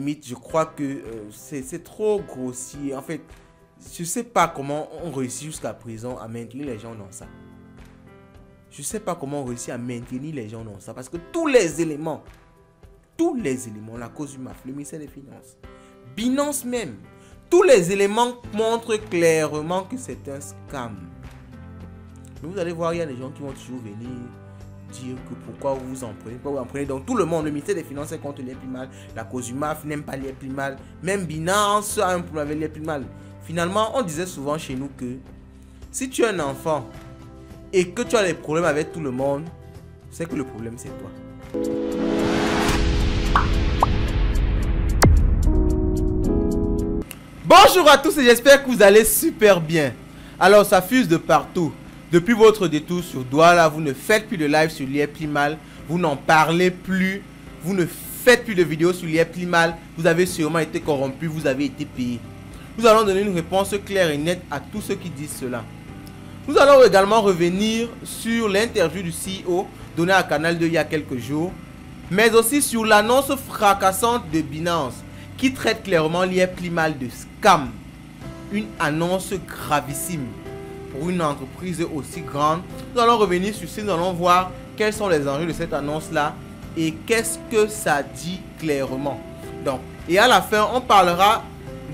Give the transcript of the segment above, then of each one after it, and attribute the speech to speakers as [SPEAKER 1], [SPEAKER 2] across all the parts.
[SPEAKER 1] limite, je crois que c'est trop grossier. En fait, je sais pas comment on réussit jusqu'à présent à maintenir les gens dans ça. Je sais pas comment on réussit à maintenir les gens dans ça. Parce que tous les éléments, la cause du MAF, le ministère des Finances, Binance même, tous les éléments montrent clairement que c'est un scam. Mais vous allez voir, il y a des gens qui vont toujours venir dire que pourquoi vous en prenez, pourquoi vous en prenez. Donc tout le monde, le ministère des Finances est contre l'Implymal, la cause du MAF n'aime pas l'Implymal, même Binance a un problème avec l'Implymal. Finalement, on disait souvent chez nous que si tu es un enfant et que tu as des problèmes avec tout le monde, c'est que le problème c'est toi. Bonjour à tous et j'espère que vous allez super bien. Alors ça fuse de partout. Depuis votre détour sur Douala, vous ne faites plus de live sur l'Implymal, vous n'en parlez plus, vous ne faites plus de vidéos sur l'Implymal, vous avez sûrement été corrompu, vous avez été payé. Nous allons donner une réponse claire et nette à tous ceux qui disent cela. Nous allons également revenir sur l'interview du CEO donnée à Canal 2 il y a quelques jours, mais aussi sur l'annonce fracassante de Binance qui traite clairement l'Implymal de scam. Une annonce gravissime pour une entreprise aussi grande. Nous allons revenir sur ça, nous allons voir quels sont les enjeux de cette annonce-là et qu'est-ce que ça dit clairement. Donc, et à la fin, on parlera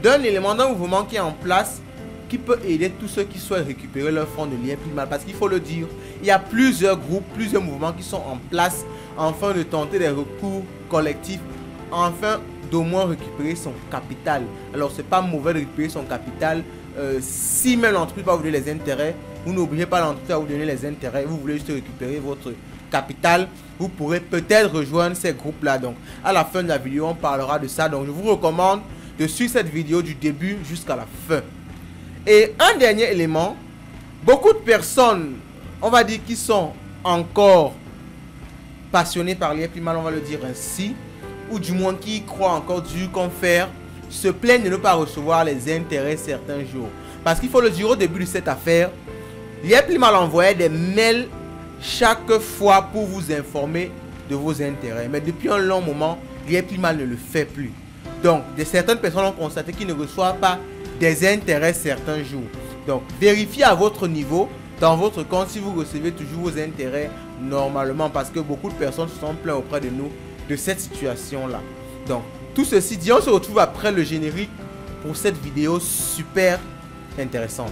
[SPEAKER 1] d'un élément, d'un mouvement qui est en place qui peut aider tous ceux qui souhaitent récupérer leur fonds de l'Implymal. Parce qu'il faut le dire, il y a plusieurs groupes, plusieurs mouvements qui sont en place afin de tenter des recours collectifs, afin d'au moins récupérer son capital. Alors, c'est pas mauvais de récupérer son capital. Si même l'entreprise va vous donner les intérêts, vous n'oubliez pas l'entreprise à vous donner les intérêts. Vous voulez juste récupérer votre capital, vous pourrez peut-être rejoindre ces groupes-là. Donc, à la fin de la vidéo, on parlera de ça. Donc, je vous recommande de suivre cette vidéo du début jusqu'à la fin. Et un dernier élément, beaucoup de personnes, on va dire, qui sont encore passionnées par l'Implymal, on va le dire ainsi, ou du moins qui croient encore dur comme fer, se plaignent de ne pas recevoir les intérêts certains jours. Parce qu'il faut le dire, au début de cette affaire, l'Implymal envoyait des mails chaque fois pour vous informer de vos intérêts. Mais depuis un long moment, l'Implymal ne le fait plus. Donc, certaines personnes ont constaté qu'ils ne reçoivent pas des intérêts certains jours. Donc, vérifiez à votre niveau, dans votre compte, si vous recevez toujours vos intérêts normalement. Parce que beaucoup de personnes se sont plaintes auprès de nous de cette situation-là. Donc, tout ceci dit, on se retrouve après le générique pour cette vidéo super intéressante.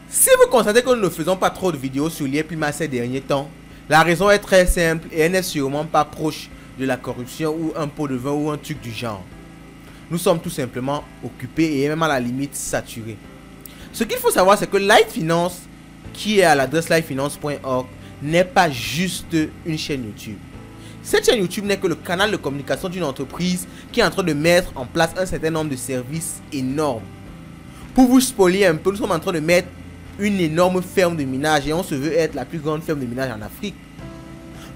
[SPEAKER 1] Si vous constatez que nous ne faisons pas trop de vidéos sur l'Implymal ces derniers temps, la raison est très simple et elle n'est sûrement pas proche de la corruption ou un pot de vin ou un truc du genre. Nous sommes tout simplement occupés et même à la limite saturés. Ce qu'il faut savoir, c'est que Light Finance, qui est à l'adresse lightfinance.org, n'est pas juste une chaîne YouTube. Cette chaîne YouTube n'est que le canal de communication d'une entreprise qui est en train de mettre en place un certain nombre de services énormes. Pour vous spolier un peu, nous sommes en train de mettre une énorme ferme de minage et on se veut être la plus grande ferme de minage en Afrique.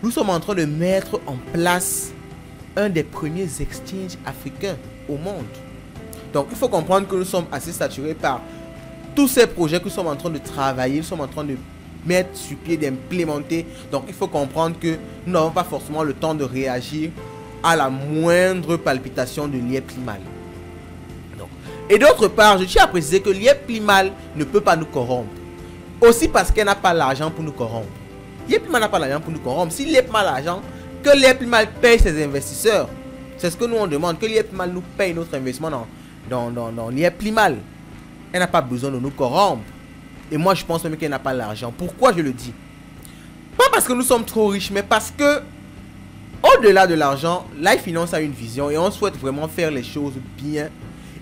[SPEAKER 1] Nous sommes en train de mettre en place un des premiers exchanges africains au monde. Donc il faut comprendre que nous sommes assez saturés par tous ces projets que nous sommes en train de travailler, nous sommes en train de mettre sur pied, d'implémenter. Donc il faut comprendre que nous n'avons pas forcément le temps de réagir à la moindre palpitation de l'Implymal. Et d'autre part, je tiens à préciser que l'Implymal ne peut pas nous corrompre. Aussi parce qu'elle n'a pas l'argent pour nous corrompre. L'Implymal n'a pas l'argent pour nous corrompre. Si l'Implymal a l'argent, que l'Implymal paye ses investisseurs. C'est ce que nous on demande, que l'Implymal nous paye notre investissement dans l'Implymal. Elle n'a pas besoin de nous corrompre. Et moi je pense même qu'elle n'a pas l'argent. Pourquoi je le dis? Pas parce que nous sommes trop riches, mais parce que au-delà de l'argent, Light Finance a une vision et on souhaite vraiment faire les choses bien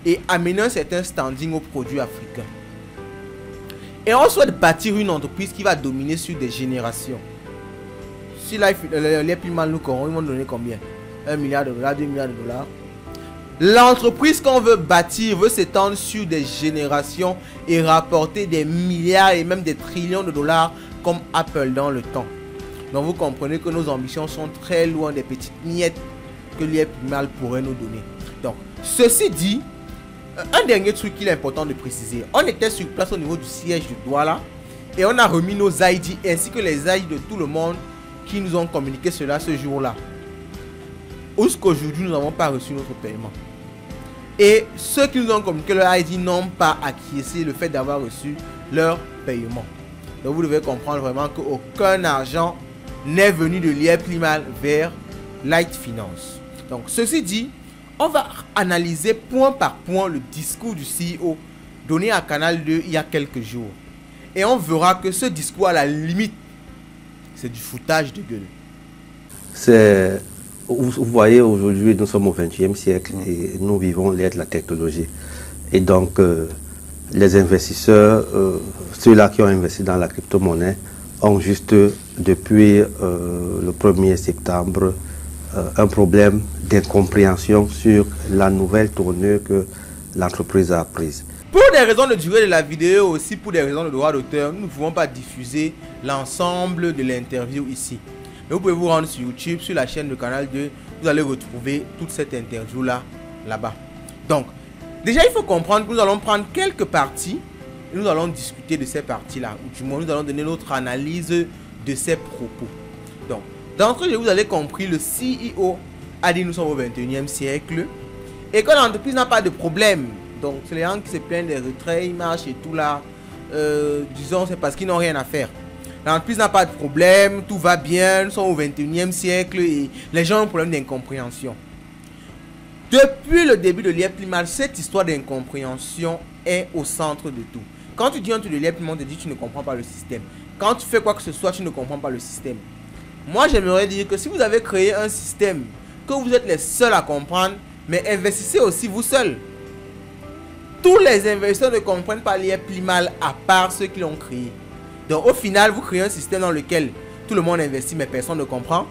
[SPEAKER 1] et amener un certain standing aux produits africains. Et on souhaite bâtir une entreprise qui va dominer sur des générations. Si l'Implymal nous corrompt, ils vont donner combien? 1 milliard de dollars, 2 milliards de dollars. L'entreprise qu'on veut bâtir veut s'étendre sur des générations et rapporter des milliards et même des trillions de dollars comme Apple dans le temps. Donc vous comprenez que nos ambitions sont très loin des petites miettes que l'IEPMAL pourrait nous donner. Donc, ceci dit, un dernier truc qu'il est important de préciser. On était sur place au niveau du siège de Douala et on a remis nos ID ainsi que les ID de tout le monde qui nous ont communiqué cela ce jour-là. Jusqu'aujourd'hui, nous n'avons pas reçu notre paiement. Et ceux qui nous ont communiqué leur ID n'ont pas acquiescé le fait d'avoir reçu leur paiement. Donc vous devez comprendre vraiment qu'aucun argent n'est venu de l'IEPMAL vers Light Finance. Donc ceci dit, on va analyser point par point le discours du CEO donné à Canal 2 il y a quelques jours. Et on verra que ce discours, à la limite, c'est du foutage de gueule.
[SPEAKER 2] Vous voyez, aujourd'hui, nous sommes au XXe siècle et nous vivons l'ère de la technologie. Et donc, les investisseurs, ceux-là qui ont investi dans la crypto-monnaie, ont juste, depuis le 1er septembre, un problème d'incompréhension sur la nouvelle tournure que l'entreprise a prise.
[SPEAKER 1] Pour des raisons de durée de la vidéo, aussi pour des raisons de droit d'auteur, nous ne pouvons pas diffuser l'ensemble de l'interview ici. Mais vous pouvez vous rendre sur YouTube, sur la chaîne de Canal 2, vous allez retrouver toute cette interview là-bas. Donc, déjà il faut comprendre que nous allons prendre quelques parties et nous allons discuter de ces parties-là. Ou du moins, nous allons donner notre analyse de ces propos. Donc, d'entrée de jeu, vous avez compris, le CEO a dit nous sommes au 21e siècle et que l'entreprise n'a pas de problème. Donc, c'est les gens qui se plaignent des retraits, ils marchent et tout là. Disons, c'est parce qu'ils n'ont rien à faire. L'entreprise n'a pas de problème, tout va bien, nous sommes au 21e siècle et les gens ont un problème d'incompréhension. Depuis le début de l'IEPMAL, cette histoire d'incompréhension est au centre de tout. Quand tu dis entre de l'IEPMAL, on te dit que tu ne comprends pas le système. Quand tu fais quoi que ce soit, tu ne comprends pas le système. Moi, j'aimerais dire que si vous avez créé un système, que vous êtes les seuls à comprendre, mais investissez aussi vous seuls. Tous les investisseurs ne comprennent pas l'IEPMAL à part ceux qui l'ont créé. Donc au final, vous créez un système dans lequel tout le monde investit mais personne ne comprend.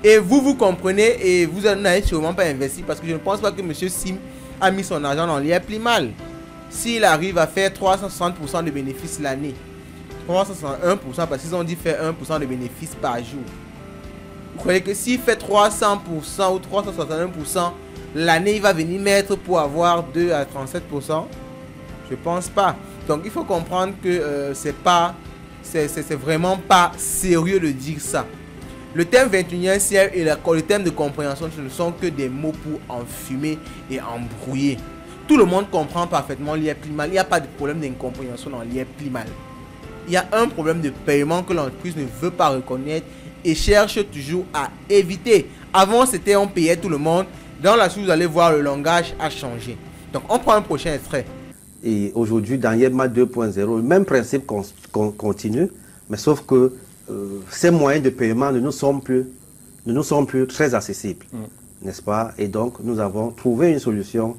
[SPEAKER 1] Et vous comprenez et vous n'avez sûrement pas investi parce que je ne pense pas que M. Sim a mis son argent dans l'IEPMAL. S'il arrive à faire 360% de bénéfices l'année, 361% parce qu'ils ont dit faire 1% de bénéfices par jour. Vous croyez que s'il fait 300% ou 361%, l'année il va venir mettre pour avoir 2 à 37%? Je pense pas. Donc il faut comprendre que c'est vraiment pas sérieux de dire ça. Le thème 21e siècle et le thème de compréhension, ce ne sont que des mots pour enfumer et embrouiller. Tout le monde comprend parfaitement l'IEPMAL. Il n'y a pas de problème d'incompréhension dans l'IEPMAL. Il y a un problème de paiement que l'entreprise ne veut pas reconnaître et cherche toujours à éviter. Avant, c'était on payait tout le monde. Dans la suite, vous allez voir, le langage a changé. Donc, on prend un prochain extrait.
[SPEAKER 2] Et aujourd'hui, dans IEPMAL 2.0, le même principe continue, mais sauf que ces moyens de paiement ne nous sont plus très accessibles, n'est-ce pas? Et donc, nous avons trouvé une solution,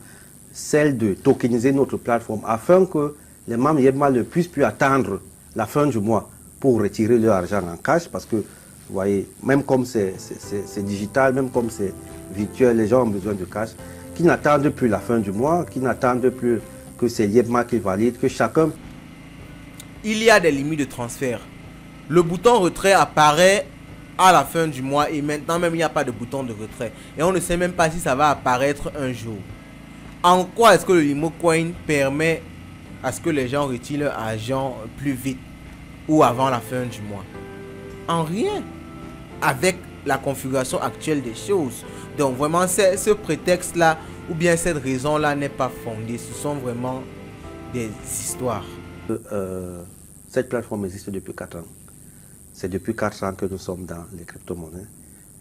[SPEAKER 2] celle de tokeniser notre plateforme, afin que les membres IEPMAL ne puissent plus attendre la fin du mois pour retirer leur argent en cash, parce que, vous voyez, même comme c'est digital, même comme c'est virtuel, les gens ont besoin de cash, qui n'attendent plus la fin du mois, qui n'attendent plus que c'est l'IEPMAL qui valide, que chacun...
[SPEAKER 1] Il y a des limites de transfert. Le bouton retrait apparaît à la fin du mois et maintenant même il n'y a pas de bouton de retrait. Et on ne sait même pas si ça va apparaître un jour. En quoi est-ce que le LimoCoin permet à ce que les gens retirent leur argent plus vite ou avant la fin du mois? En rien. Avec la configuration actuelle des choses. Donc vraiment ce prétexte-là ou bien cette raison-là n'est pas fondée. Ce sont vraiment des histoires.
[SPEAKER 2] Cette plateforme existe depuis 4 ans. C'est depuis 4 ans que nous sommes dans les crypto-monnaies.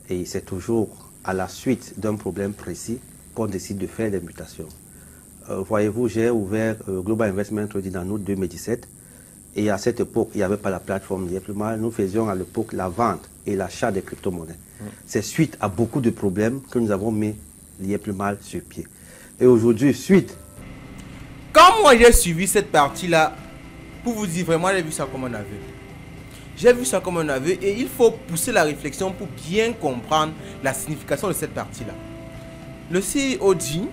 [SPEAKER 2] Et c'est toujours à la suite d'un problème précis qu'on décide de faire des mutations. Voyez-vous, j'ai ouvert Global Investment Trading en août 2017. Et à cette époque, il n'y avait pas la plateforme l'IEPMAL. Nous faisions à l'époque la vente et l'achat des crypto-monnaies. C'est suite à beaucoup de problèmes que nous avons mis l'IEPMAL sur pied. Et aujourd'hui, suite...
[SPEAKER 1] Quand moi j'ai suivi cette partie-là, pour vous dire vraiment, j'ai vu ça comme un aveu. J'ai vu ça comme un aveu et il faut pousser la réflexion pour bien comprendre la signification de cette partie-là. Le CEO dit,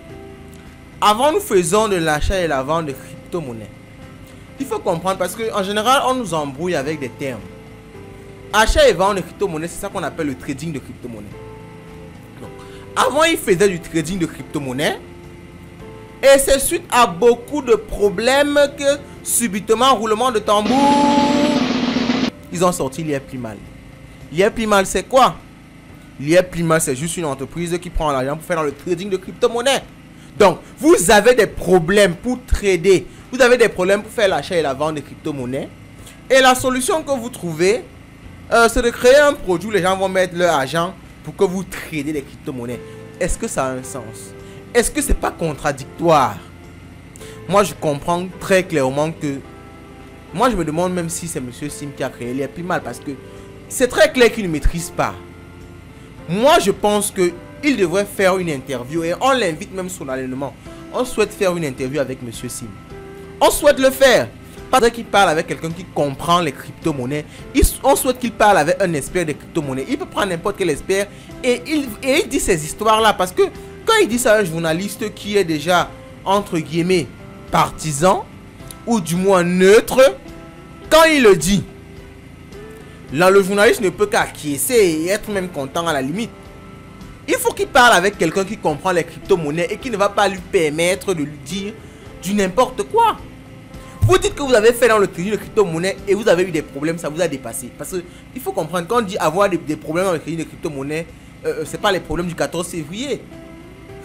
[SPEAKER 1] avant nous faisons de l'achat et la vente de crypto-monnaies. Il faut comprendre parce qu'en général, on nous embrouille avec des termes. Achat et vente de crypto-monnaie, c'est ça qu'on appelle le trading de crypto-monnaie. Donc, avant, il faisait du trading de crypto-monnaie. Et c'est suite à beaucoup de problèmes que, subitement, roulement de tambour, ils ont sorti l'IA-Plimal. L'IA-Plimal, c'est quoi? L'IA-Plimal, c'est juste une entreprise qui prend l'argent pour faire dans le trading de crypto-monnaie. Donc, vous avez des problèmes pour trader. Vous avez des problèmes pour faire l'achat et la vente de crypto-monnaie. Et la solution que vous trouvez, c'est de créer un produit où les gens vont mettre leur argent pour que vous tradez les crypto-monnaies. Est-ce que ça a un sens? Est-ce que c'est pas contradictoire? Moi, je comprends très clairement que... Moi, je me demande même si c'est M. Sim qui a créé l'IA-Plimal parce que c'est très clair qu'il ne maîtrise pas. Moi, je pense qu'il devrait faire une interview et on l'invite même solennellement. On souhaite faire une interview avec M. Sim. On souhaite le faire. Pas qu'il parle avec quelqu'un qui comprend les crypto-monnaies. On souhaite qu'il parle avec un expert des crypto-monnaies. Il peut prendre n'importe quel expert et il dit ces histoires-là. Parce que quand il dit ça à un journaliste qui est déjà, entre guillemets, partisan, ou du moins neutre, quand il le dit, là, le journaliste ne peut qu'acquiescer et être même content à la limite. Il faut qu'il parle avec quelqu'un qui comprend les crypto-monnaies et qui ne va pas lui permettre de lui dire du n'importe quoi. Vous dites que vous avez fait dans le trading de crypto-monnaie et vous avez eu des problèmes, ça vous a dépassé. Parce qu'il faut comprendre, quand on dit avoir des problèmes dans le trading de crypto-monnaie, c'est pas les problèmes du 14 février.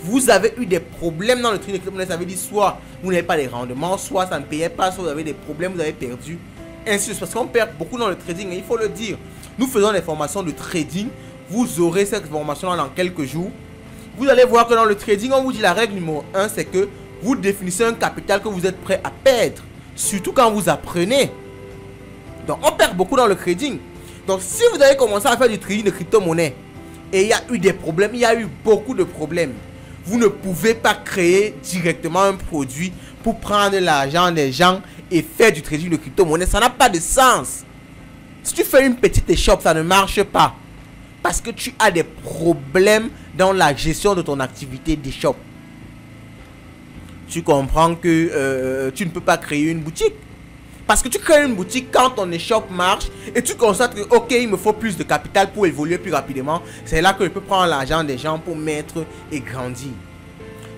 [SPEAKER 1] Vous avez eu des problèmes dans le trading de crypto-monnaie, ça veut dire soit vous n'avez pas les rendements, soit ça ne payait pas, soit vous avez des problèmes, vous avez perdu. Ainsi de suite, parce qu'on perd beaucoup dans le trading, et il faut le dire. Nous faisons des formations de trading, vous aurez cette formation dans quelques jours. Vous allez voir que dans le trading, on vous dit la règle numéro 1, c'est que vous définissez un capital que vous êtes prêt à perdre. Surtout quand vous apprenez. Donc on perd beaucoup dans le trading. Donc si vous avez commencé à faire du trading de crypto-monnaie et il y a eu des problèmes, il y a eu beaucoup de problèmes, vous ne pouvez pas créer directement un produit pour prendre l'argent des gens et faire du trading de crypto-monnaie. Ça n'a pas de sens. Si tu fais une petite échoppe, ça ne marche pas. Parce que tu as des problèmes dans la gestion de ton activité d'échoppe. Tu comprends que tu ne peux pas créer une boutique. Parce que tu crées une boutique quand ton échoppe marche et tu constates que ok, il me faut plus de capital pour évoluer plus rapidement. C'est là que je peux prendre l'argent des gens pour mettre et grandir.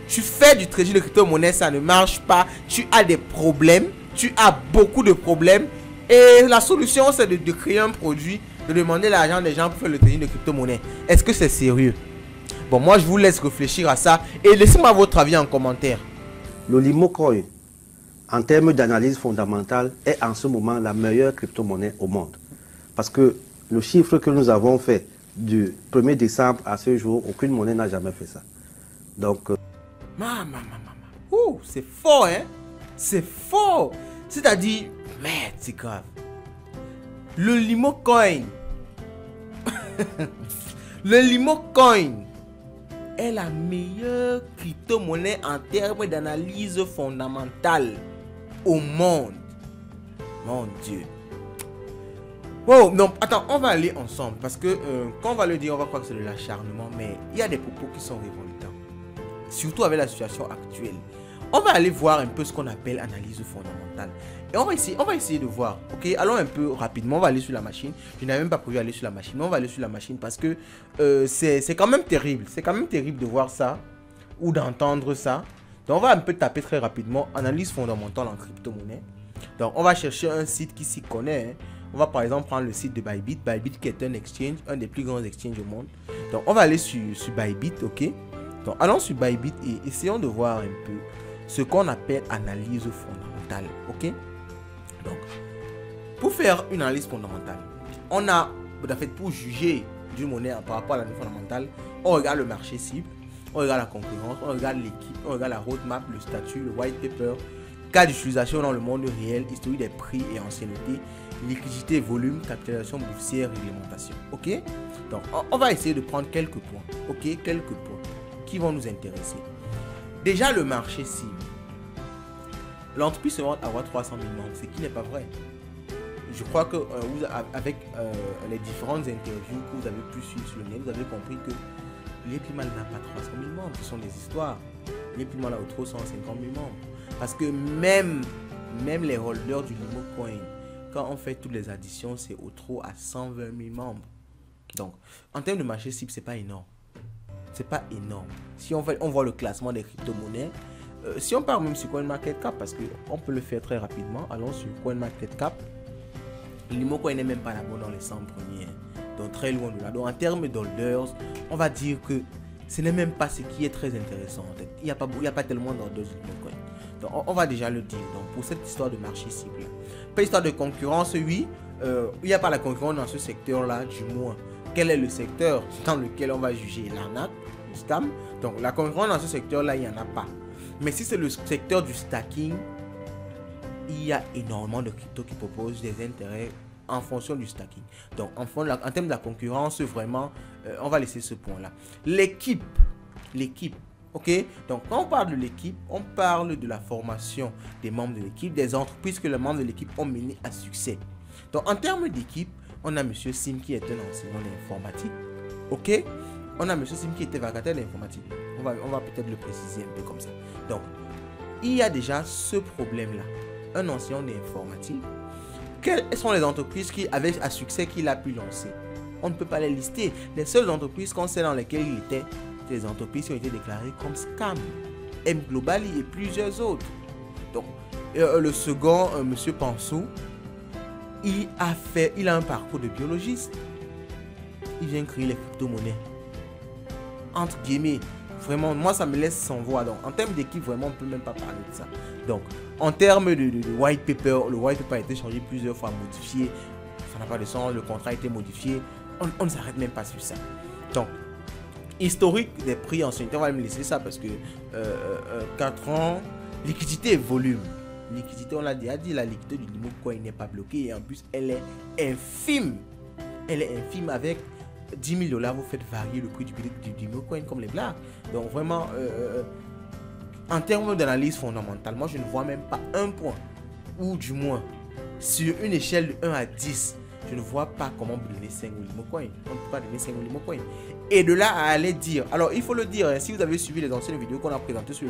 [SPEAKER 1] Tu fais du trading de crypto-monnaie, ça ne marche pas. Tu as des problèmes. Tu as beaucoup de problèmes. Et la solution, c'est de créer un produit, de demander l'argent des gens pour faire le trading de crypto-monnaie. Est-ce que c'est sérieux? Bon, moi, je vous laisse réfléchir à ça. Et laissez-moi votre avis en commentaire.
[SPEAKER 2] Le Limocoin, en termes d'analyse fondamentale, est en ce moment la meilleure crypto-monnaie au monde. Parce que le chiffre que nous avons fait du 1er décembre à ce jour, aucune monnaie n'a jamais fait ça. Donc...
[SPEAKER 1] Ouh, c'est fort, hein? C'est fort. C'est-à-dire, merde, c'est grave. Le Limocoin. Le Limocoin est la meilleure crypto-monnaie en termes d'analyse fondamentale au monde. Mon Dieu. Oh non, attends, on va aller ensemble parce que quand on va le dire, on va croire que c'est de l'acharnement, mais il y a des propos qui sont révoltants. Surtout avec la situation actuelle. On va aller voir un peu ce qu'on appelle analyse fondamentale. Et on va essayer de voir. Ok, allons un peu rapidement. On va aller sur la machine. Je n'avais même pas prévu aller sur la machine. Mais on va aller sur la machine parce que c'est quand même terrible. C'est quand même terrible de voir ça ou d'entendre ça. Donc on va un peu taper très rapidement. Analyse fondamentale en crypto-monnaie. Donc on va chercher un site qui s'y connaît. Hein. On va par exemple prendre le site de Bybit. Bybit qui est un exchange, un des plus grands exchanges au monde. Donc on va aller sur Bybit. Ok. Donc allons sur Bybit et essayons de voir un peu ce qu'on appelle analyse fondamentale. Ok. Donc, pour faire une analyse fondamentale, on a, en fait, pour juger d'une monnaie par rapport à l'analyse fondamentale, on regarde le marché cible, on regarde la concurrence, on regarde l'équipe, on regarde la roadmap, le statut, le white paper, cas d'utilisation dans le monde réel, historique des prix et ancienneté, liquidité, volume, capitalisation boursière, réglementation. Ok. Donc, on va essayer de prendre quelques points. Ok, quelques points qui vont nous intéresser. Déjà, le marché cible. L'entreprise se vante à avoir 300 000 membres, ce qui n'est pas vrai. Je crois que avec les différentes interviews que vous avez pu suivre sur le net, vous avez compris que l'IA-Plimal n'a pas 300 000 membres. Ce sont des histoires. L'IA-Plimal a autour de 150 000 membres. Parce que même les holders du Limocoin, quand on fait toutes les additions, c'est au trop à 120 000 membres. Donc, en termes de marché cible, c'est pas énorme. C'est pas énorme. Si on voit le classement des crypto-monnaies, si on part même sur CoinMarketCap, parce qu'on peut le faire très rapidement, allons sur CoinMarketCap. Limocoin n'est même pas là-bas dans les 100 premiers. Donc, très loin de là. Donc, en termes d'holders, on va dire que ce n'est même pas ce qui est très intéressant. En fait. Il n'y a pas tellement d'holders de Limocoin. Donc, on va déjà le dire. Donc, pour cette histoire de marché cible, pas histoire de concurrence, oui. Il n'y a pas la concurrence dans ce secteur-là, du moins. Quel est le secteur dans lequel on va juger l'arnaque, le scam? Donc, la concurrence dans ce secteur-là, il n'y en a pas. Mais si c'est le secteur du stacking, il y a énormément de cryptos qui proposent des intérêts en fonction du stacking. Donc, en termes de la concurrence, vraiment, on va laisser ce point-là. L'équipe, ok? Donc, quand on parle de l'équipe, on parle de la formation des membres de l'équipe, des entreprises que les membres de l'équipe ont menées à succès. Donc, en termes d'équipe, on a M. Sim qui est un enseignant d'informatique, ok? On a M. Sim qui était vacataire d'informatique. On va peut-être le préciser un peu comme ça. Donc, il y a déjà ce problème-là. Un enseignant d'informatique. Quelles sont les entreprises qui avaient à succès qu'il a pu lancer? On ne peut pas les lister. Les seules entreprises qu'on sait dans lesquelles il était, c'est les entreprises qui ont été déclarées comme scam. M Global et plusieurs autres. Donc, le second, M. Pansou, il a un parcours de biologiste. Il vient créer les crypto-monnaies. Entre guillemets, vraiment, moi ça me laisse sans voix. Donc, en termes d'équipe, vraiment, on ne peut même pas parler de ça. Donc, en termes de white paper, le white paper a été changé plusieurs fois, modifié. Ça n'a pas de sens, le contrat a été modifié. On ne s'arrête même pas sur ça. Donc, historique des prix ancienneté, on va me laisser ça parce que 4 ans, liquidité et volume. Liquidité, on l'a déjà dit, la liquidité du Limocoin n'est pas bloquée et en plus, elle est infime. Elle est infime avec 10 000 $, vous faites varier le prix du Limocoin comme les blagues. Donc vraiment, en termes d'analyse fondamentale, moi je ne vois même pas un point, ou du moins, sur une échelle de 1 à 10, je ne vois pas comment vous donner 5 au Limocoin. On ne peut pas donner 5 au Limocoin. Et de là à aller dire, alors il faut le dire, hein, si vous avez suivi les anciennes vidéos qu'on a présentées sur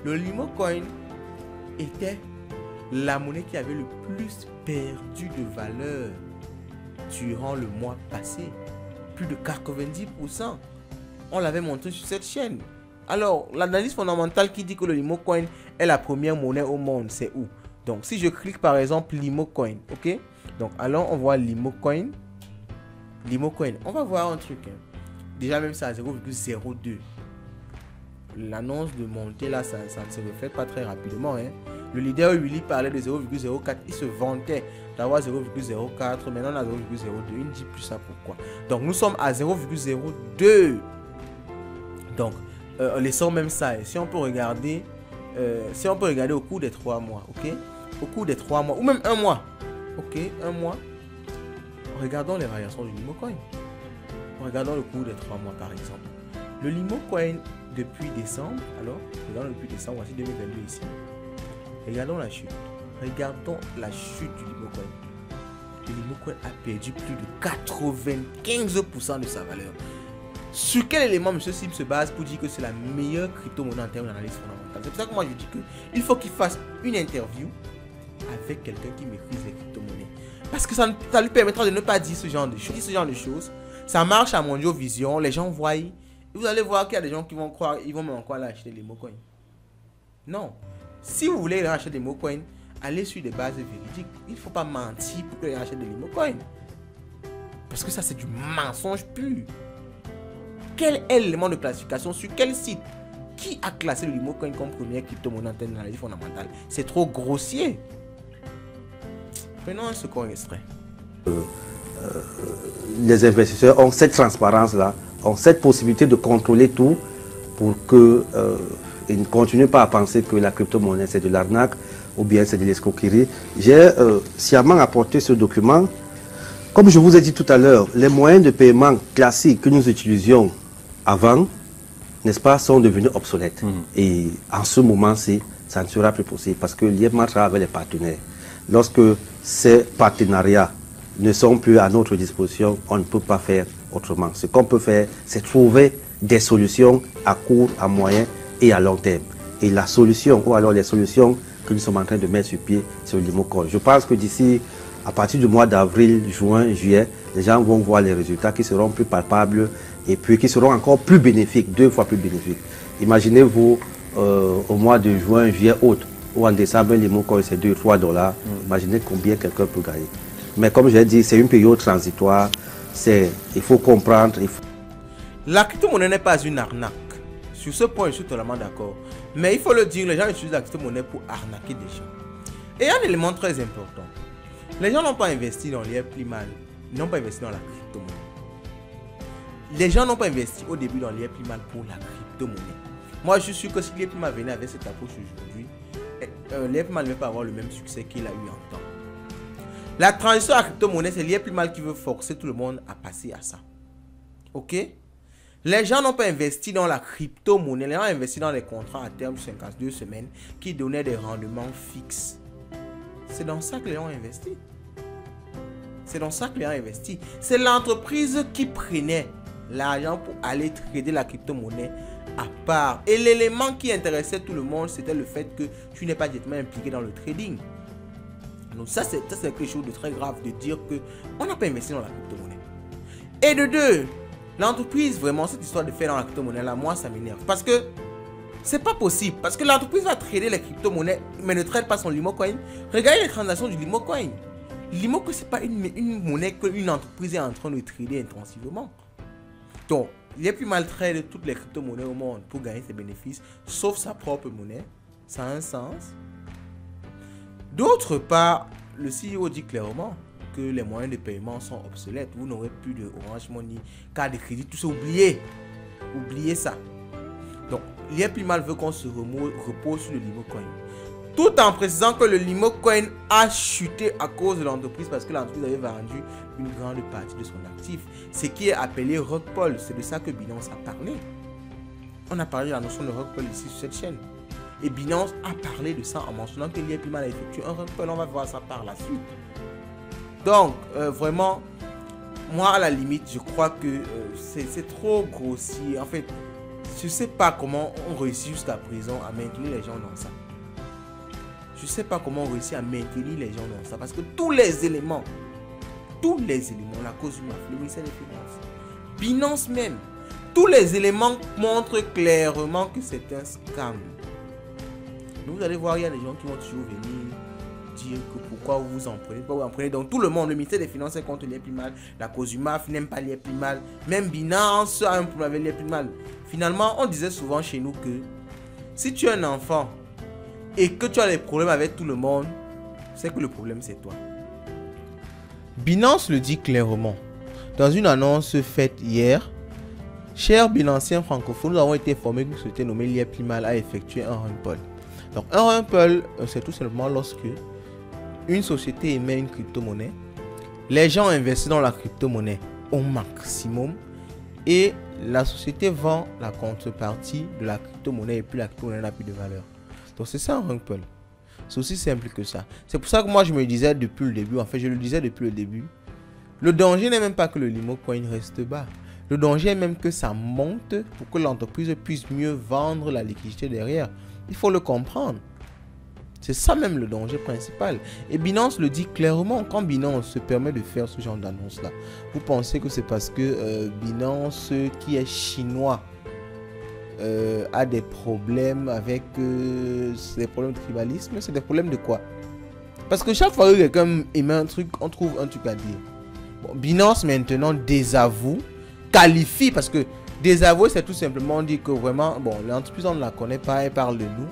[SPEAKER 1] le Limocoin était la monnaie qui avait le plus perdu de valeur durant le mois passé. Plus de 90%. On l'avait montré sur cette chaîne. Alors, l'analyse fondamentale qui dit que le Limocoin est la première monnaie au monde, c'est où? Donc, si je clique par exemple Limocoin, ok? Donc, allons, on voit Limocoin. Limocoin, on va voir un truc. Hein. Déjà, même ça à 0,02. L'annonce de montée là, ça ne se reflète pas très rapidement. Hein. Le leader Willy parlait de 0,04. Il se vantait d'avoir 0,04. Maintenant, on a 0,02. Il ne dit plus ça pourquoi. Donc, nous sommes à 0,02. Donc, laissons même ça. Et si on peut regarder, au cours des 3 mois, ok? Au cours des 3 mois, ou même 1 mois, ok? 1 mois. Regardons les variations du Limocoin. Regardons le cours des 3 mois, par exemple. Le Limocoin, depuis décembre, alors, regardons depuis décembre, voici 2022 ici. Regardons la chute. Regardons la chute du Limocoin. Le Limocoin a perdu plus de 95% de sa valeur. Sur quel élément M. Sim se base pour dire que c'est la meilleure crypto-monnaie en termes d'analyse fondamentale? C'est pour ça que moi je dis qu'il faut qu'il fasse une interview avec quelqu'un qui maîtrise les crypto-monnaies. Parce que ça lui permettra de ne pas dire ce genre de choses. Ça marche à Mondiovision, les gens voient. Vous allez voir qu'il y a des gens qui vont croire, ils vont même encore aller acheter des Limocoin. Non. Si vous voulez acheter des Limocoin, allez sur des bases véridiques. Il ne faut pas mentir pour que les achètent des Limocoin. Parce que ça, c'est du mensonge pur. Quel est l'élément de classification? Sur quel site? Qui a classé le Limocoin comme première crypto-monnaie en termes d'analyse fondamentale? C'est trop grossier. Prenons un second extrait.
[SPEAKER 2] Les investisseurs ont cette transparence-là, ont cette possibilité de contrôler tout pour qu'ils ne continuent pas à penser que la crypto-monnaie c'est de l'arnaque ou bien c'est de l'escroquerie. J'ai sciemment apporté ce document. Comme je vous ai dit tout à l'heure, les moyens de paiement classiques que nous utilisions avant, n'est-ce pas, sont devenus obsolètes. Et en ce moment-ci, ça ne sera plus possible parce que l'IEMA travaille avec les partenaires. Lorsque ces partenariats ne sont plus à notre disposition, on ne peut pas faire autrement. Ce qu'on peut faire, c'est trouver des solutions à court, à moyen et à long terme. Et la solution, ou alors les solutions que nous sommes en train de mettre sur pied, c'est le Limocoin. Je pense que d'ici À partir du mois d'avril, juin, juillet, les gens vont voir les résultats qui seront plus palpables et puis qui seront encore plus bénéfiques, 2 fois plus bénéfiques. Imaginez-vous au mois de juin, juillet, août, ou en décembre, l'Imocoin c'est 2-3 $. Imaginez combien quelqu'un peut gagner. Mais comme je l'ai dit, c'est une période transitoire. Il faut comprendre.
[SPEAKER 1] La crypto-monnaie n'est pas une arnaque. Sur ce point, je suis totalement d'accord. Mais il faut le dire, les gens utilisent la crypto-monnaie pour arnaquer des gens. Et un élément très important. Les gens n'ont pas investi dans l'IEPLIMAL. Ils n'ont pas investi dans la crypto-monnaie. Les gens n'ont pas investi au début dans l'IEPLIMAL pour la crypto-monnaie. Moi, je suis sûr que si l'IEPLIMAL venait avec cette approche aujourd'hui, l'IEPLIMAL ne va pas avoir le même succès qu'il a eu en temps. La transition à la crypto-monnaie, c'est l'IEPLIMAL qui veut forcer tout le monde à passer à ça. Ok? Les gens n'ont pas investi dans la crypto-monnaie. Les gens ont investi dans les contrats à terme 52 semaines qui donnaient des rendements fixes. C'est dans ça que les gens ont investi. C'est dans ça que les gens ont investi. C'est l'entreprise qui prenait l'argent pour aller trader la crypto-monnaie à part. Et l'élément qui intéressait tout le monde, c'était le fait que tu n'es pas directement impliqué dans le trading. Donc ça, c'est quelque chose de très grave de dire qu'on n'a pas investi dans la crypto-monnaie. Et de deux, l'entreprise, vraiment, cette histoire de faire dans la crypto-monnaie, là, moi, ça m'énerve. Parce que c'est pas possible. Parce que l'entreprise va trader les crypto-monnaies, mais ne trade pas son LimoCoin. Regardez les transactions du LimoCoin. LimoCoin, c'est pas une monnaie qu'une entreprise est en train de trader intensivement. Donc, il est plus mal trader toutes les crypto-monnaies au monde pour gagner ses bénéfices, sauf sa propre monnaie. Ça a un sens. D'autre part, le CEO dit clairement que les moyens de paiement sont obsolètes. Vous n'aurez plus de Orange Money, carte de crédit, tout ça, oubliez. Oubliez ça. Donc, l'IEPLIMAL veut qu'on se repose sur le LimoCoin. Tout en précisant que le LimoCoin a chuté à cause de l'entreprise parce que l'entreprise avait vendu une grande partie de son actif. Ce qui est appelé rug pull. C'est de ça que Binance a parlé. On a parlé de la notion de rug pull ici sur cette chaîne. Et Binance a parlé de ça en mentionnant que l'IEPLIMAL a effectué un rug pull. On va voir ça par la suite. Donc, vraiment, moi à la limite, je crois que c'est trop grossier. En fait, je ne sais pas comment on réussit jusqu'à présent à maintenir les gens dans ça. Je ne sais pas comment on réussit à maintenir les gens dans ça. Parce que tous les éléments, la cause du mafia, le ministère des Finances, Binance même, tous les éléments montrent clairement que c'est un scam. Donc vous allez voir, il y a des gens qui vont toujours venir dire que pourquoi vous en prenez, pourquoi vous en prenez. Donc tout le monde, le ministère des Finances est contre l'IEPLIMAL, la cause du mafia n'aime pas l'IEPLIMAL, même Binance a un problème avec l'IEPLIMAL. Finalement, on disait souvent chez nous que si tu es un enfant et que tu as des problèmes avec tout le monde, c'est que le problème c'est toi. Binance le dit clairement. Dans une annonce faite hier, chers Binanciens francophones, nous avons été informés que c'était nommé l'IEPLIMAL a effectué un rug pull. Donc un rug pull, c'est tout simplement lorsque une société émet une crypto-monnaie, les gens investissent dans la crypto-monnaie au maximum et la société vend la contrepartie de la crypto-monnaie et puis la crypto-monnaie n'a plus de valeur. Donc c'est ça un rug pull. C'est aussi simple que ça. C'est pour ça que moi je me disais depuis le début, en fait je le disais depuis le début, le danger n'est même pas que le LimoCoin reste bas. Le danger est même que ça monte pour que l'entreprise puisse mieux vendre la liquidité derrière. Il faut le comprendre. C'est ça même le danger principal. Et Binance le dit clairement. Quand Binance se permet de faire ce genre d'annonce-là, vous pensez que c'est parce que Binance, qui est chinois, a des problèmes avec des problèmes de tribalisme? C'est des problèmes de quoi? Parce que chaque fois que quelqu'un émet un truc, on trouve un truc à dire. Bon, Binance maintenant désavoue, qualifie, parce que désavouer c'est tout simplement dire que vraiment, bon, l'entreprise on ne la connaît pas, elle parle de nous.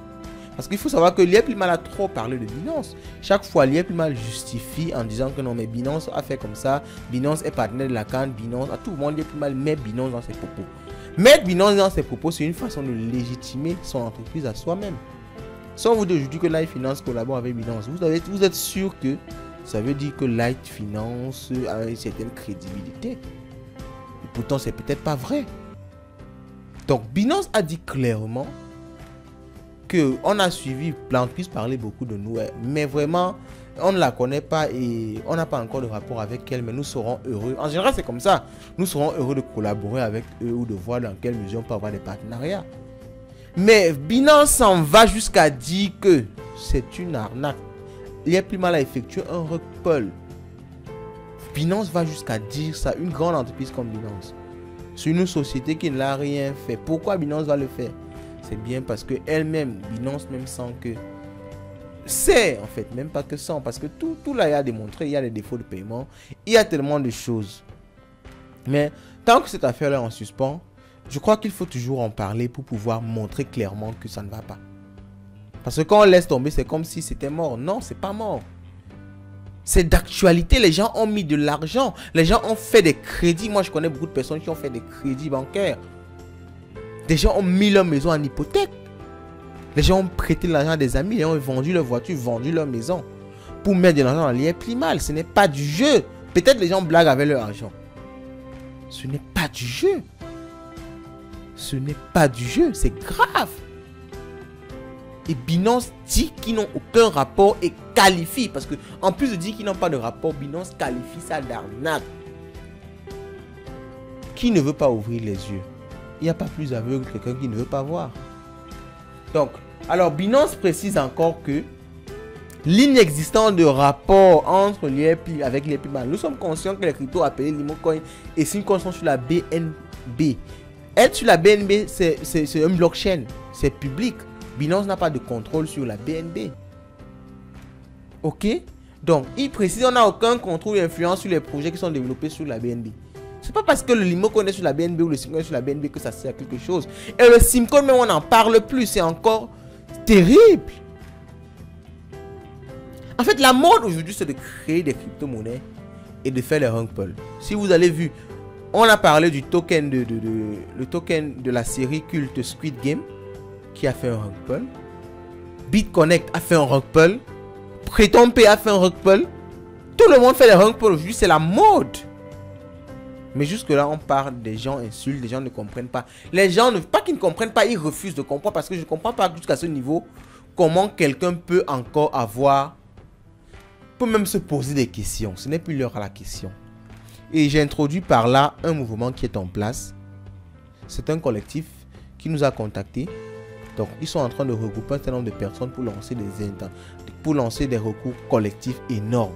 [SPEAKER 1] Parce qu'il faut savoir que l'IEPLIMAL a trop parlé de Binance. Chaque fois, l'IEPLIMAL justifie en disant que non, mais Binance a fait comme ça, Binance est partenaire de la CAN, Binance, à tout moment, l'IEPLIMAL met Binance dans ses propos. Mettre Binance dans ses propos, c'est une façon de légitimer son entreprise à soi-même. Si on vous dit aujourd'hui que Light Finance collabore avec Binance, vous êtes sûr que ça veut dire que Light Finance a une certaine crédibilité. Et pourtant, c'est peut-être pas vrai. Donc, Binance a dit clairement qu'on a suivi l'entreprise parler beaucoup de nous, mais vraiment, on ne la connaît pas et on n'a pas encore de rapport avec elle, mais nous serons heureux. En général, c'est comme ça. Nous serons heureux de collaborer avec eux ou de voir dans quelle mesure on peut avoir des partenariats. Mais Binance s'en va jusqu'à dire que c'est une arnaque. l'IEPLIMAL a effectué un rug pull. Binance va jusqu'à dire ça, une grande entreprise comme Binance, sur une société qui n'a rien fait. Pourquoi Binance va le faire? C'est bien parce que elle-même, Binance même sent que c'est en fait, même pas que ça, parce que tout là, il y a démontré, il y a des défauts de paiement, il y a tellement de choses. Mais tant que cette affaire-là est en suspens, je crois qu'il faut toujours en parler pour pouvoir montrer clairement que ça ne va pas. Parce que quand on laisse tomber, c'est comme si c'était mort. Non, c'est pas mort. C'est d'actualité. Les gens ont mis de l'argent. Les gens ont fait des crédits. Moi, je connais beaucoup de personnes qui ont fait des crédits bancaires. Des gens ont mis leur maison en hypothèque. Les gens ont prêté l'argent à des amis. Les gens ont vendu leur voiture, vendu leur maison. Pour mettre de l'argent dans l'IA plus mal. Ce n'est pas du jeu. Peut-être les gens blaguent avec leur argent. Ce n'est pas du jeu. Ce n'est pas du jeu. C'est grave. Et Binance dit qu'ils n'ont aucun rapport et qualifie. Parce que en plus de dire qu'ils n'ont pas de rapport, Binance qualifie ça d'arnaque. Qui ne veut pas ouvrir les yeux? Il n'y a pas plus aveugle que quelqu'un qui ne veut pas voir. Donc, alors Binance précise encore que l'inexistence de rapport entre l'IEP avec l'IEP, nous sommes conscients que les cryptos appelés Limocoin et Simcoin sont sur la BNB. Être sur la BNB, c'est une blockchain, c'est public. Binance n'a pas de contrôle sur la BNB. Ok? Donc, il précise qu'on n'a aucun contrôle ou influence sur les projets qui sont développés sur la BNB. C'est pas parce que le Limocoin est sur la BNB ou le Simcoin est sur la BNB que ça sert à quelque chose. Et le Simcoin, même on n'en parle plus, c'est encore terrible. En fait, la mode aujourd'hui, c'est de créer des crypto-monnaies et de faire les rug pulls. Si vous avez vu, on a parlé du token le token de la série culte Squid Game qui a fait un rug pull. BitConnect a fait un rug pull. PretonPay a fait un rug pull. Tout le monde fait les rug pulls aujourd'hui, c'est la mode. Mais jusque là, on parle des gens insultent, les gens ne comprennent pas. Les gens, pas qu'ils ne comprennent pas, ils refusent de comprendre parce que je ne comprends pas jusqu'à ce niveau comment quelqu'un peut encore avoir, peut même se poser des questions. Ce n'est plus l'heure à la question. Et j'ai introduit par là un mouvement qui est en place. C'est un collectif qui nous a contactés. Donc, ils sont en train de regrouper un certain nombre de personnes pour lancer des recours collectifs énormes.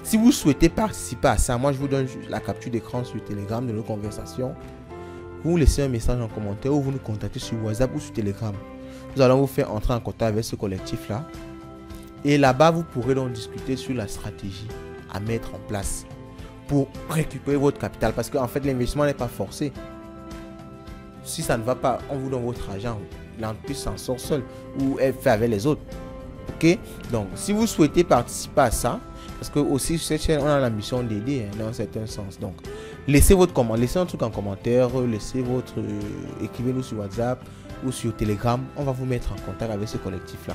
[SPEAKER 1] Si vous souhaitez participer à ça, moi je vous donne la capture d'écran sur Telegram de nos conversations. Vous laissez un message en commentaire ou vous nous contactez sur WhatsApp ou sur Telegram. Nous allons vous faire entrer en contact avec ce collectif-là. Et là-bas, vous pourrez donc discuter sur la stratégie à mettre en place pour récupérer votre capital. Parce qu'en fait, l'investissement n'est pas forcé. Si ça ne va pas, on vous donne votre argent. L'entreprise s'en sort seule ou elle fait avec les autres. Ok? Donc, si vous souhaitez participer à ça, parce que aussi sur cette chaîne, on a la mission d'aider dans un certain sens. Donc, laissez votre commentaire, laissez un truc en commentaire, laissez votre, écrivez-nous sur WhatsApp ou sur Telegram. On va vous mettre en contact avec ce collectif-là.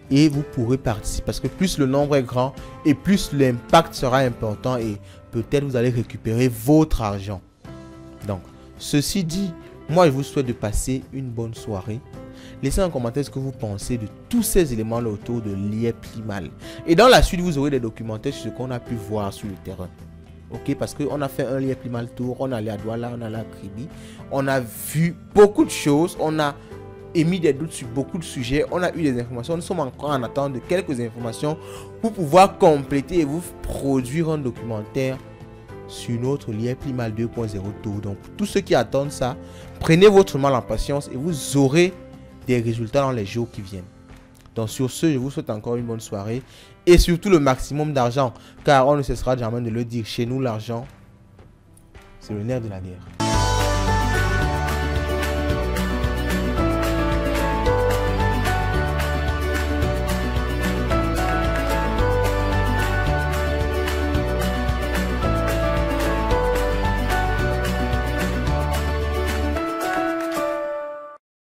[SPEAKER 1] Et vous pourrez participer parce que plus le nombre est grand et plus l'impact sera important et peut-être vous allez récupérer votre argent. Donc, ceci dit, moi je vous souhaite de passer une bonne soirée. Laissez un commentaire ce que vous pensez de tous ces éléments là autour de l'IA Primal. Et dans la suite, vous aurez des documentaires sur ce qu'on a pu voir sur le terrain. Ok, parce qu'on a fait un l'IA Primal tour, on a allé à Douala, on a allé à Kribi. On a vu beaucoup de choses, on a émis des doutes sur beaucoup de sujets, on a eu des informations. Nous sommes encore en attente de quelques informations pour pouvoir compléter et vous produire un documentaire sur notre l'IA Primal 2.0 tour. Donc, pour tous ceux qui attendent ça, prenez votre mal en patience et vous aurez des résultats dans les jours qui viennent. Donc sur ce, je vous souhaite encore une bonne soirée et surtout le maximum d'argent, car on ne cessera jamais de le dire, chez nous l'argent, c'est le nerf de la guerre.